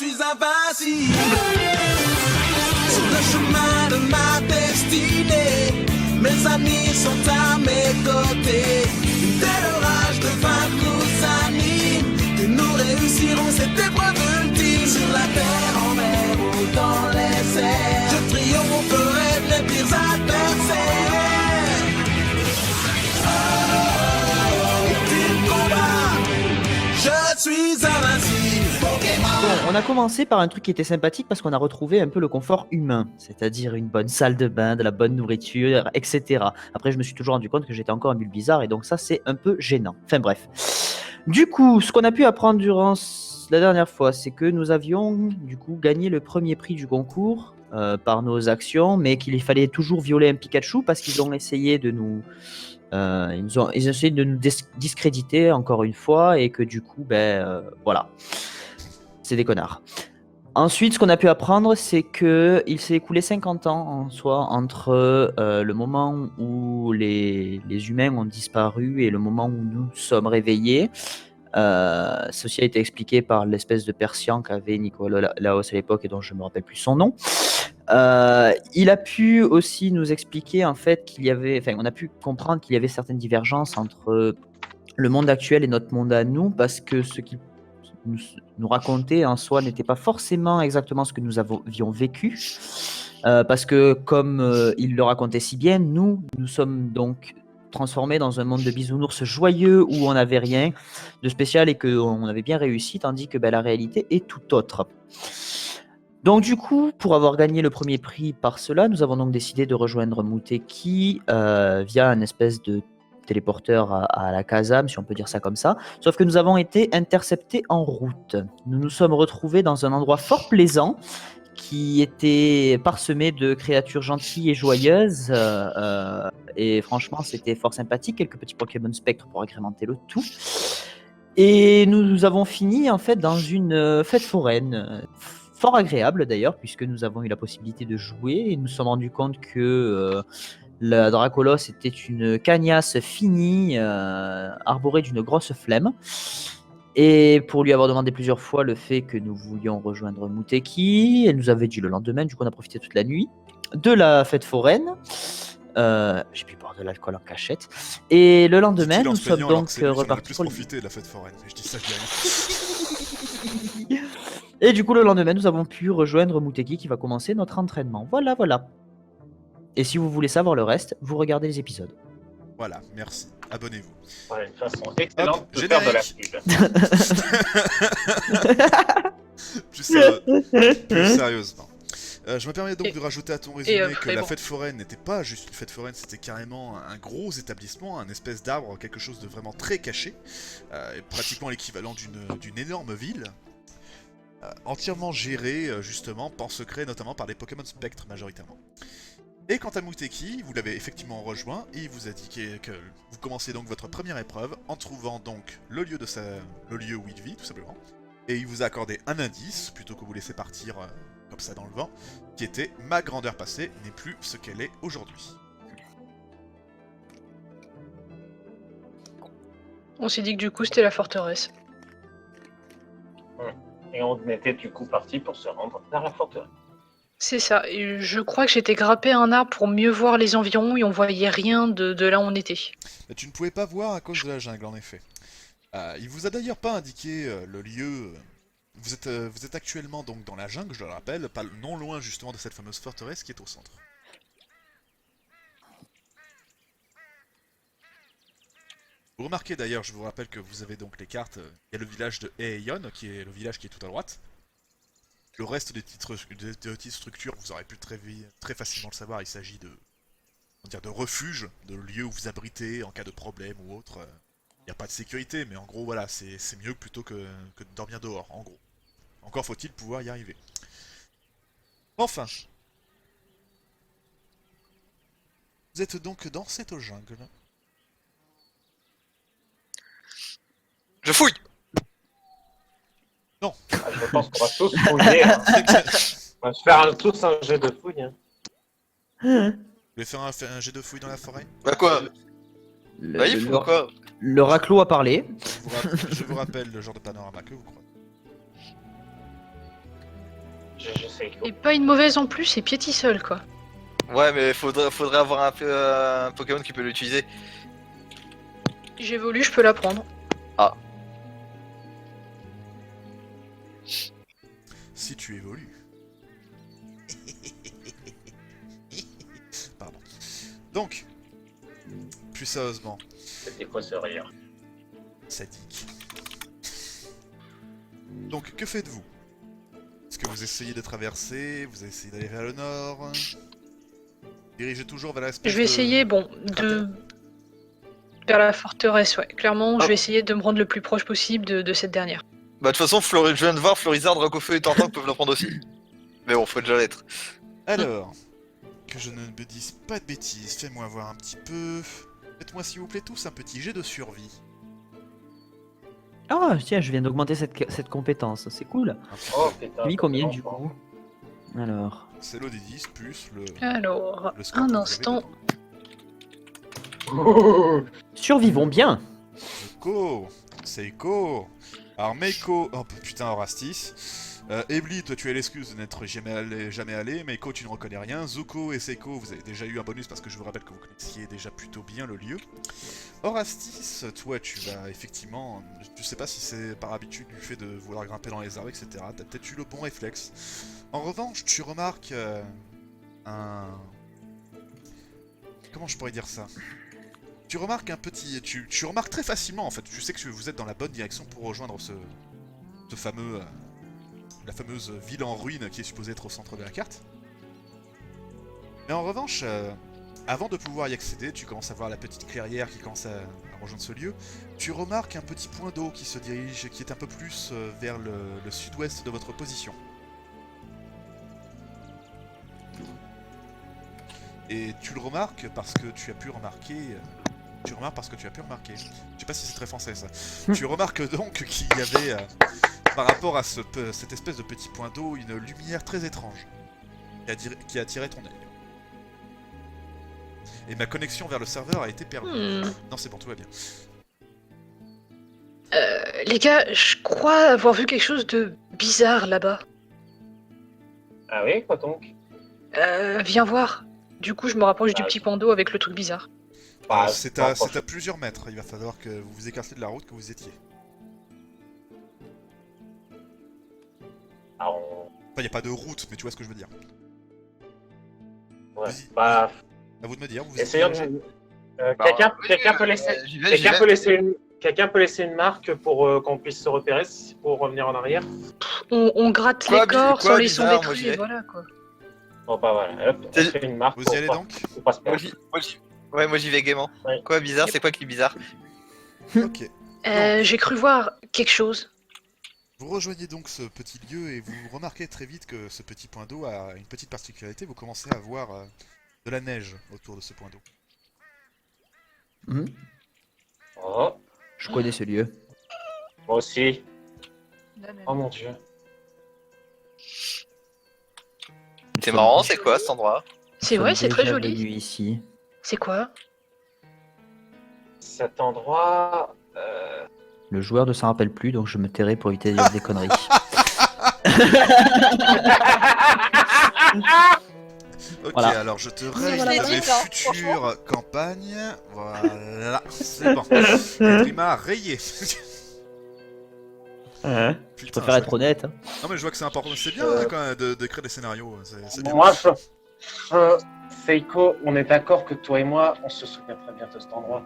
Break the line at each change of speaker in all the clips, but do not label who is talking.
suis invincible. Sur le chemin de ma destinée, mes amis sont à mes côtés. Une telle rage de vaincre nous anime, que nous réussirons cette épreuve ultime. Sur la terre, en mer ou dans les airs, je triompherai de mes pires adversaires. Je suis invincible.
Bon, on a commencé par un truc qui était sympathique parce qu'on a retrouvé un peu le confort humain, c'est-à-dire une bonne salle de bain, de la bonne nourriture, etc. Après, je me suis toujours rendu compte que j'étais encore un bulle bizarre et donc ça, c'est un peu gênant. Enfin bref. Du coup, ce qu'on a pu apprendre durant la dernière fois, c'est que nous avions du coup gagné le premier prix du concours par nos actions, mais qu'il fallait toujours violer un Pikachu parce qu'ils ont essayé de nous... ils ont essayé de nous discréditer encore une fois et que du coup, voilà. C'est des connards. Ensuite, ce qu'on a pu apprendre, c'est qu'il s'est écoulé 50 ans en soi entre le moment où les humains ont disparu et le moment où nous sommes réveillés. Ceci a été expliqué par l'espèce de Persian qu'avait Nicolas Laos à l'époque et dont je ne me rappelle plus son nom. Il a pu aussi nous expliquer en fait on a pu comprendre qu'il y avait certaines divergences entre le monde actuel et notre monde à nous, parce que ce qu'il nous racontait en soi n'était pas forcément exactement ce que nous avions vécu, parce que comme il le racontait si bien, nous sommes donc transformés dans un monde de bisounours joyeux où on n'avait rien de spécial et qu'on avait bien réussi, tandis que la réalité est tout autre. Donc du coup, pour avoir gagné le premier prix par cela, nous avons donc décidé de rejoindre Muteki via une espèce de téléporteur à la Kazam, si on peut dire ça comme ça. Sauf que nous avons été interceptés en route. Nous nous sommes retrouvés dans un endroit fort plaisant qui était parsemé de créatures gentilles et joyeuses. Et franchement, c'était fort sympathique. Quelques petits Pokémon spectres pour agrémenter le tout. Et nous avons fini en fait dans une fête foraine. Fort agréable d'ailleurs, puisque nous avons eu la possibilité de jouer et nous nous sommes rendus compte que la Dracolos était une cagnasse finie, arborée d'une grosse flemme. Et pour lui avoir demandé plusieurs fois le fait que nous voulions rejoindre Muteki, elle nous avait dit le lendemain, du coup on a profité toute la nuit de la fête foraine. J'ai pu boire de l'alcool en cachette. Et le lendemain, nous sommes donc repartis
pour profiter de la fête foraine. Je dis ça bien.
Et du coup, le lendemain, nous avons pu rejoindre Muteki qui va commencer notre entraînement. Voilà, voilà. Et si vous voulez savoir le reste, vous regardez les épisodes.
Voilà, merci. Abonnez-vous.
Ouais, une façon excellente de faire de la pub.
Plus sérieusement. Je me permets donc de rajouter à ton résumé que la fête foraine n'était pas juste une fête foraine, c'était carrément un gros établissement, un espèce d'arbre, quelque chose de vraiment très caché, pratiquement l'équivalent d'une énorme ville. Entièrement géré justement en secret, notamment par les Pokémon spectres majoritairement. Et quant à Muteki, vous l'avez effectivement rejoint et il vous a dit que vous commencez donc votre première épreuve en trouvant donc le lieu où il vit tout simplement. Et il vous a accordé un indice plutôt que vous laisser partir comme ça dans le vent, qui était ma grandeur passée n'est plus ce qu'elle est aujourd'hui.
On s'est dit que du coup c'était la forteresse.
Et on était du coup parti pour se rendre vers la forteresse.
C'est ça, et je crois que j'étais grimpé à un arbre pour mieux voir les environs et on voyait rien de là où on était.
Mais tu ne pouvais pas voir à cause de la jungle en effet. Il vous a d'ailleurs pas indiqué le lieu. Vous êtes actuellement donc dans la jungle, je le rappelle, pas non loin justement de cette fameuse forteresse qui est au centre. Vous remarquez d'ailleurs, je vous rappelle que vous avez donc les cartes, il y a le village de Heion, qui est le village qui est tout à droite. Le reste des petites structures, vous aurez pu très facilement le savoir, il s'agit de refuges, de lieux où vous abritez en cas de problème ou autre. Il n'y a pas de sécurité, mais en gros voilà, c'est mieux plutôt que de dormir dehors, en gros. Encore faut-il pouvoir y arriver. Enfin. Vous êtes donc dans cette jungle.
Je fouille.
Non.
Je pense qu'on va tous fouiller. Hein. On va se faire tous un jet de fouille. Hein.
Vous voulez faire un jet de fouille dans la forêt?
Bah quoi? Il faut quoi?
Le raclo a parlé.
Je vous rappelle le genre de panorama que vous croyez.
GG Seiko.
Et pas une mauvaise en plus, c'est Piétisseul quoi.
Ouais, mais faudrait avoir un Pokémon qui peut l'utiliser.
J'évolue, je peux la prendre.
Si tu évolues. Pardon. Donc, plus sérieusement,
C'était quoi ce rire?
sadique. Donc, que faites-vous? Est-ce que vous essayez de traverser? Vous essayez d'aller vers le nord? Dirigez toujours vers l'espèce
Je vais essayer, de... Vers la forteresse, ouais. Clairement, je vais essayer de me rendre le plus proche possible de cette dernière.
Bah de toute façon, je viens de voir Florizard, Dracofeu et Tantan peuvent le prendre aussi. Mais bon, faut déjà l'être.
Alors, que je ne me dise pas de bêtises, fais-moi voir un petit peu... Faites-moi s'il vous plaît tous un petit jet de survie.
Ah, tiens, je viens d'augmenter cette compétence, c'est cool.
Oh putain.
J'ai mis combien
c'est
du
bon,
coup? Alors.
C'est l'eau des 10 plus le...
Alors,
le score que
un
vous avez
instant.
dedans.
Survivons bien.
Seiko. Alors Meiko... Oh putain, Orastis. Ebli, toi tu as l'excuse de n'être jamais allé. Meiko, tu ne reconnais rien. Zuko et Seiko, vous avez déjà eu un bonus parce que je vous rappelle que vous connaissiez déjà plutôt bien le lieu. Orastis, toi tu vas effectivement... Je sais pas si c'est par habitude du fait de vouloir grimper dans les arbres, etc. T'as peut-être eu le bon réflexe. En revanche, tu remarques un... Comment je pourrais dire ça? Tu remarques un petit... Tu remarques très facilement en fait. Tu sais que vous êtes dans la bonne direction pour rejoindre ce fameux... la fameuse ville en ruine qui est supposée être au centre de la carte. Mais en revanche, avant de pouvoir y accéder, tu commences à voir la petite clairière qui commence à rejoindre ce lieu. Tu remarques un petit point d'eau qui se dirige, qui est un peu plus vers le sud-ouest de votre position. Et tu le remarques parce que tu as pu remarquer... Tu remarques parce que tu as pu remarquer. Je sais pas si c'est très français ça. Tu remarques donc qu'il y avait, par rapport à cette espèce de petit point d'eau, une lumière très étrange qui a attiré ton œil. Et ma connexion vers le serveur a été perdue. Non, c'est bon, tout va bien.
Les gars, je crois avoir vu quelque chose de bizarre là-bas.
Ah oui, quoi donc?
Viens voir. Du coup, je me rapproche du petit point d'eau avec le truc bizarre.
C'est à plusieurs mètres. Il va falloir que vous vous écartiez de la route que vous étiez.
Alors,
Enfin, il n'y a pas de route, mais tu vois ce que je veux dire.
ouais.
Vas-y.
Bah,
À vous de me dire. Vous
essayons
essayez
de... Quelqu'un peut laisser une marque pour qu'on puisse se repérer pour revenir en arrière.
On gratte
Quoi,
les corps
quoi,
sans les sons
bizarre, moi,
détruits,
j'y
et
vais.
voilà quoi.
Bon bah voilà, hop, on fait une marque.
Vous y allez donc?
Moi j'y vais gaiement.
Ouais.
Quoi bizarre? C'est quoi qui est bizarre?
Ok.
J'ai cru voir quelque chose.
Vous rejoignez donc ce petit lieu et vous remarquez très vite que ce petit point d'eau a une petite particularité. Vous commencez à voir de la neige autour de ce point d'eau.
Oh,
Je connais ce lieu.
moi aussi. Oh mon dieu.
C'est marrant, c'est quoi cet endroit?
C'est
Nous
vrai,
sommes
c'est très
déjà
joli.
venus ici.
C'est quoi?
Cet endroit...
Le joueur ne s'en rappelle plus, donc je me tairai pour éviter de dire des conneries.
Ok,
Voilà.
alors je te
Voilà.
raye de mes
Franchement.
futures campagnes. Voilà, c'est bon. Le prima rayé.
Je
Putain,
préfère être honnête. Hein.
Non mais je vois que c'est important. C'est bien hein, quand même de créer des scénarios. C'est bien.
Moi, Seiko, on est d'accord que toi et moi, on se souvient très bien de cet endroit.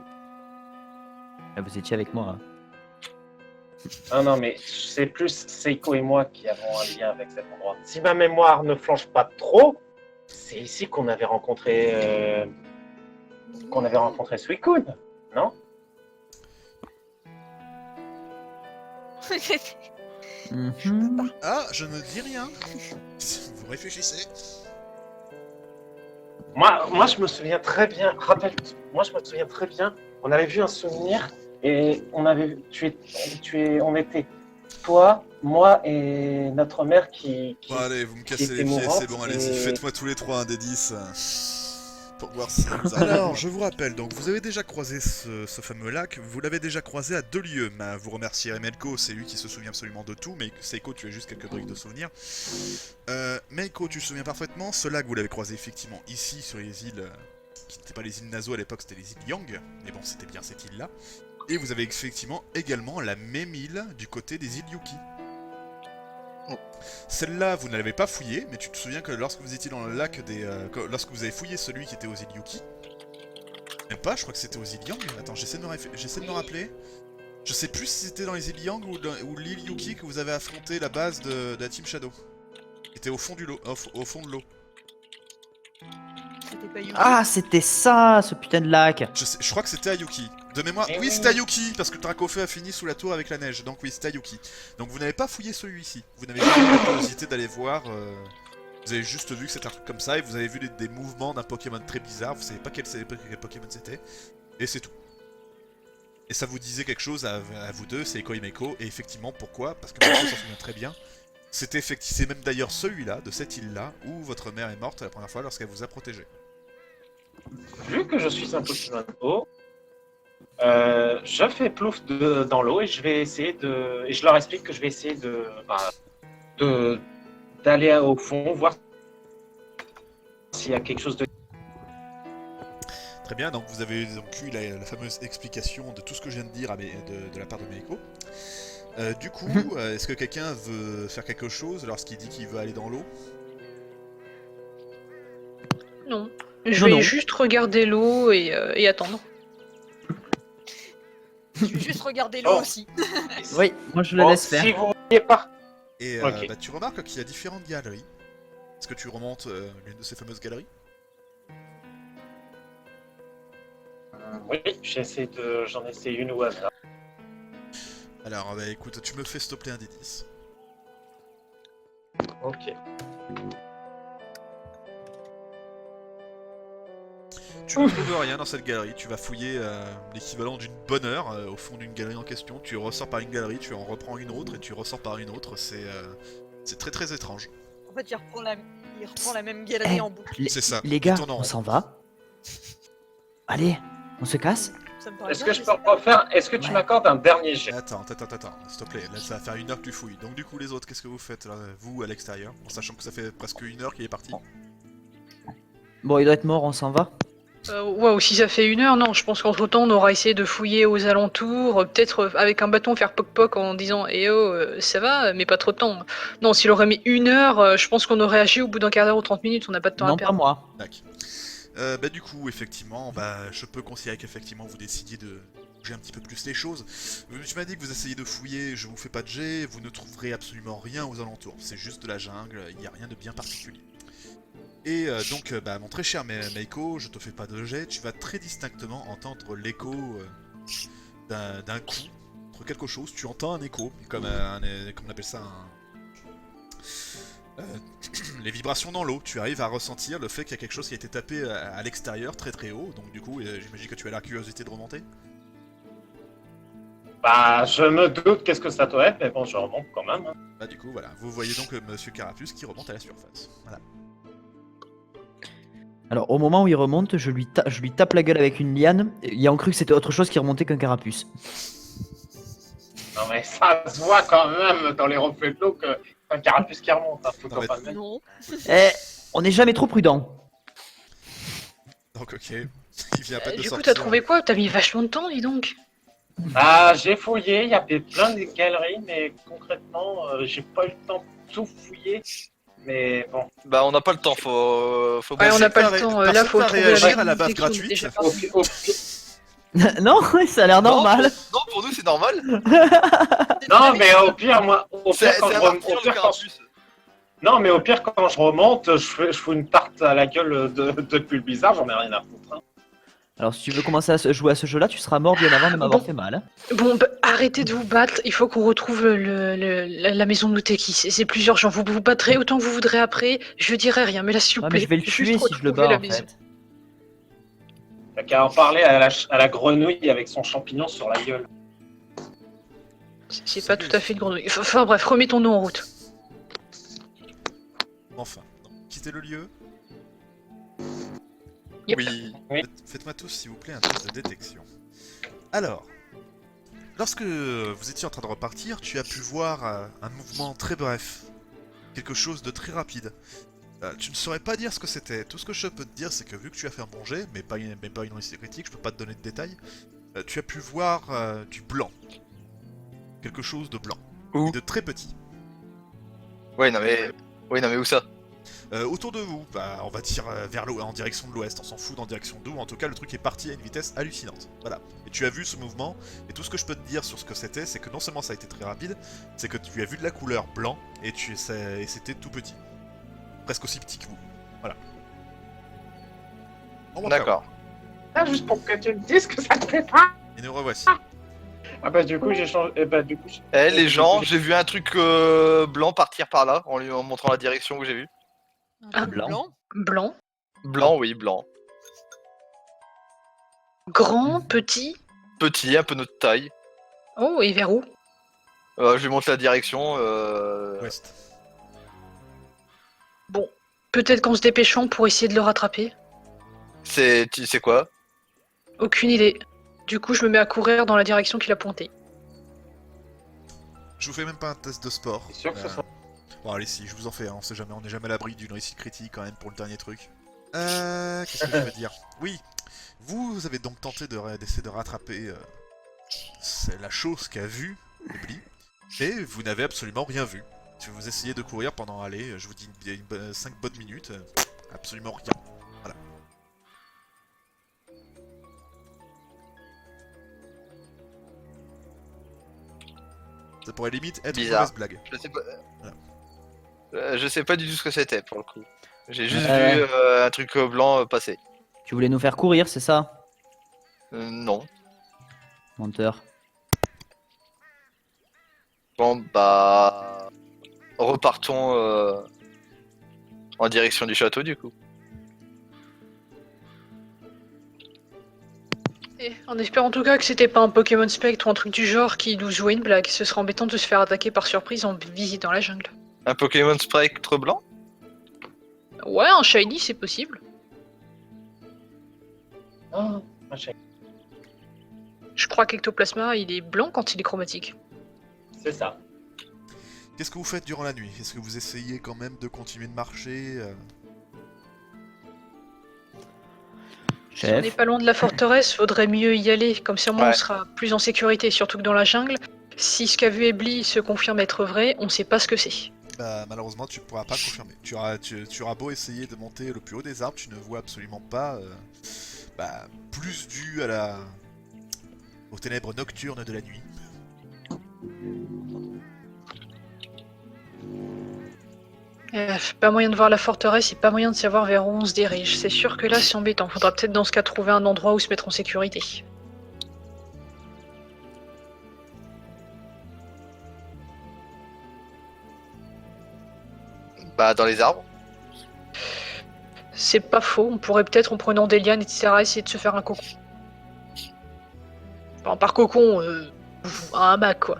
Ah, vous étiez avec moi. Hein.
Ah non, mais c'est plus Seiko et moi qui avons un lien avec cet endroit. Si ma mémoire ne flanche pas trop, c'est ici qu'on avait rencontré Suicune, non?
Mhm.
Ah, je ne dis rien. Vous réfléchissez.
Moi, je me souviens très bien. Moi, je me souviens très bien. On avait vu un souvenir et on était toi, moi et notre mère qui
Bon allez, vous me cassez les
était
pieds, c'est
mourante
bon, allez-y,
et-
faites-moi tous les trois un des 10. pour voir si... Alors, je vous rappelle, donc vous avez déjà croisé ce fameux lac, vous l'avez déjà croisé à 2 lieux. Vous remercierez Melko, c'est lui qui se souvient absolument de tout, mais Seiko, tu as juste quelques briques de souvenirs. Melko, tu te souviens parfaitement, ce lac, vous l'avez croisé effectivement ici, sur les îles... qui n'étaient pas les îles Nazo à l'époque, c'était les îles Yang, mais bon, c'était bien cette île-là. Et vous avez effectivement également la même île du côté des îles Yuki. Celle-là, vous ne l'avez pas fouillée, mais tu te souviens que lorsque vous étiez dans le lac des... lorsque vous avez fouillé celui qui était aux îles Yuki... Même pas, je crois que c'était aux îles Yang. Attends, j'essaie de me rappeler. Je sais plus si c'était dans les îles Yang ou l'île Yuki que vous avez affronté la base de la Team Shadow. Qui était au fond de l'eau.
C'était pas Yuki.
Ah, c'était ça, ce putain de lac.
Je crois que c'était à Yuki. De mémoire,
Eh
oui,
oui.
c'était à Yuki, parce que le Dracofeu a fini sous la tour avec la neige. Donc oui, c'était à Yuki. Donc vous n'avez pas fouillé celui-ci. Vous n'avez jamais eu la curiosité d'aller voir. Vous avez juste vu que c'était un truc comme ça, et vous avez vu des mouvements d'un Pokémon très bizarre. Vous savez pas quel Pokémon c'était. Et c'est tout. Et ça vous disait quelque chose à vous deux, c'est Eko et Meiko. Et effectivement, pourquoi? Parce que Meiko s'en souvient très bien. C'est même d'ailleurs celui-là, de cette île-là, où votre mère est morte la première fois lorsqu'elle vous a protégé.
Vu que je suis un Pokémon eau, je fais plouf dans l'eau et je vais essayer de... Et je leur explique que je vais essayer d'aller au fond, voir s'il y a quelque chose de...
Très bien, donc vous avez donc eu la fameuse explication de tout ce que je viens de dire de la part de Meiko. Du coup, est-ce que quelqu'un veut faire quelque chose lorsqu'il dit qu'il veut aller dans l'eau?
Non. Je vais juste regarder l'eau et attendre.
Je vais juste regarder l'eau
Oh.
aussi.
Oui, moi je le
Bon,
laisse faire.
si vous voyez pas...
Et
Ok.
tu remarques qu'il y a différentes galeries. Est-ce que tu remontes l'une de ces fameuses galeries?
Oui, j'en essaie une ou hasard.
Alors, écoute, tu me fais s'il te plaît un des 10.
Ok.
Tu ne trouves rien dans cette galerie, tu vas fouiller l'équivalent d'une bonne heure au fond d'une galerie en question, tu ressors par une galerie, tu en reprends une autre et tu ressors par une autre, c'est très très étrange.
En fait, il reprend la même galerie en boucle.
Les,
C'est ça,
les
il
gars,
tourne en
on
rond.
s'en va. Allez, on se casse.
Ça me paraît
Est-ce
bien,
que je peux
j'espère.
refaire... Est-ce que tu
Ouais.
m'accordes un dernier jet?
Attends, s'il te plaît, là ça va faire une heure que tu fouilles. Donc du coup les autres, qu'est-ce que vous faites là, vous à l'extérieur, en sachant que ça fait presque une heure qu'il est parti?
Bon, il doit être mort, on s'en va.
Ouais, si ça fait une heure, non, je pense qu'entre temps on aura essayé de fouiller aux alentours, peut-être avec un bâton faire poc-poc en disant eh oh, ça va, mais pas trop de temps. Non, s'il aurait mis une heure, je pense qu'on aurait agi au bout d'un quart d'heure ou 30 minutes, on n'a pas de temps
Non,
à
pas
perdre.
moi.
D'accord. Du coup, effectivement, je peux considérer qu'effectivement vous décidiez de bouger un petit peu plus les choses. Tu m'as dit que vous essayez de fouiller, je vous fais pas de jet, vous ne trouverez absolument rien aux alentours. C'est juste de la jungle, il n'y a rien de bien particulier. Et donc, mon très cher Meiko, je te fais pas de jet, tu vas très distinctement entendre l'écho d'un coup, entre quelque chose, tu entends un écho, comme on appelle ça les vibrations dans l'eau, tu arrives à ressentir le fait qu'il y a quelque chose qui a été tapé à l'extérieur, très très haut, donc du coup, j'imagine que tu as la curiosité de remonter.
Bah, je me doute qu'est-ce que ça doit être, mais bon, je remonte quand même. Hein.
Bah du coup, voilà, vous voyez donc Monsieur Carapuce qui remonte à la surface. Voilà.
Alors, au moment où il remonte, je lui tape la gueule avec une liane. Il a cru que c'était autre chose qui remontait qu'un carapuce.
Non mais ça se voit quand même dans les reflets de l'eau que c'est un carapuce qui remonte. Hein. Faut
Non,
quand
mais-
pas le mettre.
Non.
Eh, on n'est jamais trop prudent.
Donc ok, il vient à peine de
Du coup,
sortir.
t'as trouvé quoi? T'as mis vachement de temps, dis donc.
Ah, j'ai fouillé, il y avait plein de galeries, mais concrètement, j'ai pas eu le temps de tout fouiller. Mais bon,
Bah, on n'a pas le temps, faut
Ouais,
bosser.
on n'a pas le temps. Là,
personne
faut
va
trouver
réagir
la
à la baffe
technique,
gratuite.
déjà.
Non, ça a l'air normal.
Non, pour nous, c'est normal.
non, mais au pire, moi, au
C'est
pire, quand
un
je
martyr,
au
le
pire, quand
carapuce.
non, mais au pire, quand je remonte, je fous une tarte à la gueule de pull bizarre, j'en ai rien à foutre. Hein.
Alors, si tu veux commencer à jouer à ce jeu-là, tu seras mort bien avant de m'avoir
Bon.
fait mal. Hein.
Bon, arrêtez de vous battre. Il faut qu'on retrouve la maison de Muteki. C'est plus urgent. Vous vous battrez autant que vous voudrez après. Je dirai rien, mais là, s'il vous
Ouais,
plaît.
mais je vais le
juste
tuer si je le
retrouver
bats
la
en
maison.
fait.
T'as qu'à en parler à la grenouille avec son champignon sur la gueule.
C'est pas tout à fait une grenouille. Enfin bref, remettons-nous en route.
Enfin, donc, quittez le lieu.
Yep.
Oui.
Faites-moi tous, s'il vous plaît, un test de détection. Alors, lorsque vous étiez en train de repartir, tu as pu voir un mouvement très bref. Quelque chose de très rapide. Tu ne saurais pas dire ce que c'était. Tout ce que je peux te dire, c'est que vu que tu as fait un bon jet, mais pas une réussite critique, je peux pas te donner de détails, tu as pu voir du blanc. Quelque chose de blanc.
Où?
Et de très petit.
Ouais, non mais où ça?
Autour de vous, bah, on va dire en direction de l'ouest, on s'en fout en direction d'où, en tout cas le truc est parti à une vitesse hallucinante. Voilà. Et tu as vu ce mouvement, et tout ce que je peux te dire sur ce que c'était, c'est que non seulement ça a été très rapide, c'est que tu as vu de la couleur blanc, et c'était tout petit. Presque aussi petit que vous. Voilà. En
D'accord.
Ah, juste pour que tu me dises que ça te fait pas.
Et nous revoici.
Ah bah du coup j'ai changé. Du coup.
Eh les gens, j'ai vu un truc blanc partir par là, en lui montrant la direction où j'ai vu.
Ah,
blanc.
Blanc.
Blanc, oui, blanc.
Grand, petit.
Petit, un peu notre taille.
Oh, et vers où?
Je lui montre la direction.
Ouest.
Bon, peut-être qu'en se dépêchant pour essayer de le rattraper.
C'est quoi?
Aucune idée. Du coup, je me mets à courir dans la direction qu'il a pointé.
Je vous fais même pas un test de sport.
C'est sûr que ça sera.
Bon allez si, je vous en fais, hein, on sait jamais, on n'est jamais à l'abri d'une réussite critique quand même pour le dernier truc. Qu'est-ce que je veux dire? Oui, vous avez donc tenté d'essayer de rattraper c'est la chose qu'a vue Ebli, et vous n'avez absolument rien vu. Si vous essayez de courir pendant, allez, je vous dis 5 bonnes minutes, absolument rien. Voilà. Ça pourrait limite être une
Bizarre.
mauvaise blague.
Je sais pas.
Voilà.
Je sais pas du tout ce que c'était pour le coup. J'ai juste
Ouais.
vu un truc blanc passer.
Tu voulais nous faire courir, c'est ça?
Non.
Menteur.
Bon bah repartons en direction du château du coup.
Et en espérant en tout cas que c'était pas un Pokémon Spectre ou un truc du genre qui nous jouait une blague. Ce serait embêtant de se faire attaquer par surprise en visitant la jungle.
Un Pokémon Spectre blanc?
Ouais, un Shiny, c'est possible.
Oh, machin.
Je crois qu'Ectoplasma, il est blanc quand il est chromatique.
C'est ça.
Qu'est-ce que vous faites durant la nuit? Est-ce que vous essayez quand même de continuer de marcher
Si on n'est
Chef.
pas loin de la forteresse, faudrait mieux y aller. Comme ça, au moins,
Ouais.
on sera plus en sécurité, surtout que dans la jungle. Si ce qu'a vu Ebli se confirme être vrai, on sait pas ce que c'est.
Bah malheureusement tu pourras pas confirmer. Tu auras beau essayer de monter le plus haut des arbres, tu ne vois absolument pas plus dû aux ténèbres nocturnes de la nuit.
Pas moyen de voir la forteresse et pas moyen de savoir vers où on se dirige. C'est sûr que là, c'est embêtant. Faudra peut-être dans ce cas trouver un endroit où se mettre en sécurité.
Bah dans les arbres.
C'est pas faux. On pourrait peut-être, en prenant des lianes, etc., essayer de se faire un cocon. Enfin, par cocon, un hamac, quoi.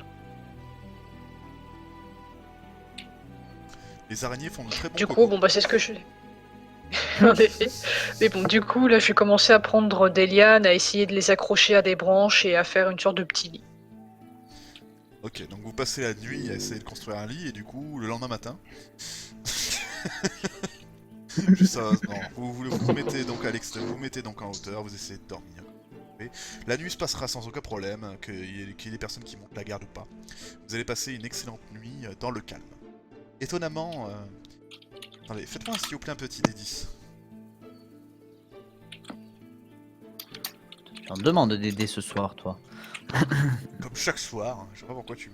Les araignées font de très bons
Du coup,
cocos.
bon, bah, c'est ce que je... En effet. Mais bon, du coup, là, je vais commencer à prendre des lianes, à essayer de les accrocher à des branches et à faire une sorte de petit lit.
Ok, donc vous passez la nuit à essayer de construire un lit et du coup le lendemain matin... Juste ça, non, vous mettez donc à l'extérieur, vous mettez donc en hauteur, vous essayez de dormir. La nuit se passera sans aucun problème, qu'il y ait des personnes qui montent la garde ou pas. Vous allez passer une excellente nuit dans le calme. Étonnamment... Attendez, faites-moi s'il vous plaît un petit D10.
Tu en demandes d'aider ce soir, toi.
Comme chaque soir, hein, je sais pas pourquoi tu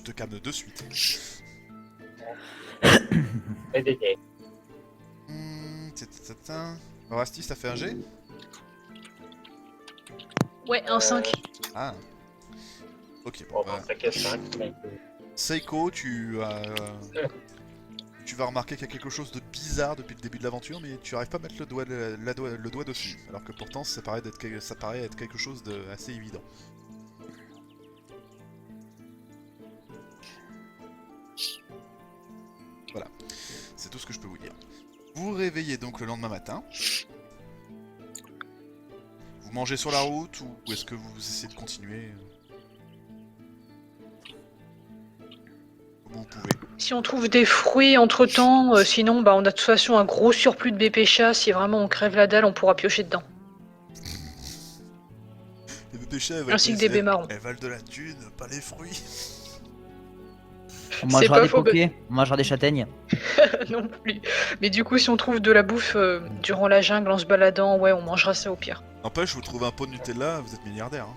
te calmes de suite.
Et des gays.
Rastis, t'as fait un G?
Ouais, un 5.
Ah. Ok,
Bon,
bah,
ça casse 5.
Seiko, tu vas remarquer qu'il y a quelque chose de bizarre depuis le début de l'aventure, mais tu arrives pas à mettre le doigt dessus, alors que pourtant ça paraît être quelque chose de assez évident. Voilà, c'est tout ce que je peux vous dire. Vous vous réveillez donc le lendemain matin. Vous mangez sur la route ou est-ce que vous essayez de continuer Vous pouvez.
Si on trouve des fruits entre-temps, sinon bah, on a de toute façon un gros surplus de BP chat. Si vraiment on crève la dalle, on pourra piocher dedans.
Les bébés chats,
Ainsi que des baies marrons.
elles valent de la thune, pas les fruits.
On
C'est
mangera
pas
des
faux,
pokés, on mangera des châtaignes.
Non plus. Mais du coup, si on trouve de la bouffe durant la jungle en se baladant, ouais, on mangera ça au pire.
N'empêche, vous trouvez un pot de Nutella, vous êtes milliardaire. Hein.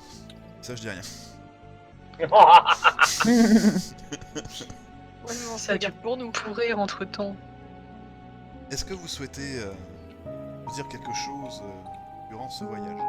Ça, je dis rien.
Ouais, non,
Ça
ça
a dû
garde pour nous.
pourrir entre-temps.
Est-ce que vous souhaitez me dire quelque chose durant ce voyage?